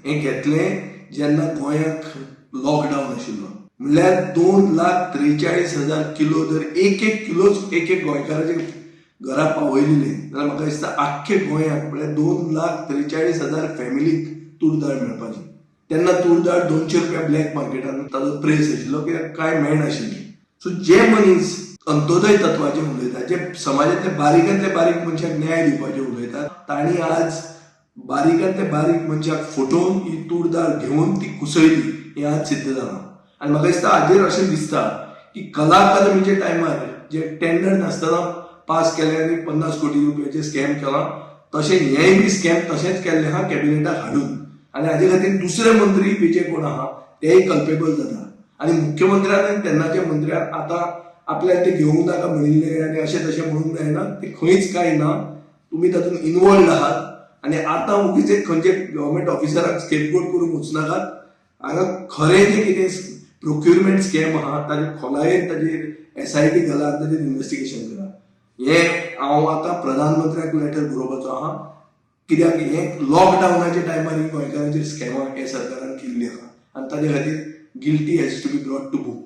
हें घेतलें जेन्ना गोंयाक लॉकडावन आशिल्लो. म्हणल्यार 2,43,000 किलो जर एक किलोच एक गोंयकाराचे घरा पावयलेले जाल्यार म्हाका दिसता आख्खे गोंयाक म्हळ्यार 2,43,000 फॅमिलीक तूर दाळ मेळपाची. तेन्ना तूर दाळ ₹200 ब्लॅक मार्केटान ताजो प्रेस आशिल्लो, कित्याक कांय मेळनाशिल्लें. सो जे मनीस अंत्योदय तत्वाचेर उलयता, जे समाजांतले बारीकांतले बारीक मनशाक न्याय दिवपाचेर उलयतात, तांणी आज बारीकांतले बारीक मनशाक फटोवन ही तूर दाळ घेवन ती कुसळ्ळी हें आज सिद्ध जालां. आनी म्हाका दिसता हाजेर अशें दिसता की कला अकादमीच्या टायमार जे टेंडर नासतना पास केले आनी 50 कोटी रुपयाचे स्कॅम केला, तशें हेंय बी स्कॅम तशेंच केल्लें आहा कॅबिनेटाक हाडून. आनी हाजे खातीर दुसरे मंत्री बी जे कोण आहा तेय कल्पेबल जाता. आनी मुख्यमंत्र्यान आनी तेन्नाच्या मंत्र्यान आतां आपल्याक ते घेवंक नाका म्हणिल्लें आनी अशें तशें म्हणूंक जायना, ते खंयच कांय ना. तुमी तातूंत इनवॉल्ड आहात आनी आतां उगीच एक खंयचे गव्हर्मेंट ऑफिसराक स्केपगोट करूंक वचनाकात. हांगा खरें जे कितें प्रोक्युरमेंट स्कॅम आहा ताजे खोलायेन ताजेर SIT घाला आनी ताजेर इन्व्हेस्टिगेशन करा. हें हांव आतां प्रधानमंत्र्याक लेटर बरोवपाचो आहा, कित्याक हें लॉकडावनाच्या टायमार ही गोंयकारांचेर स्कॅमां हे सरकारान केल्लीं आहा आनी ताजे खातीर guilty has to be brought to book.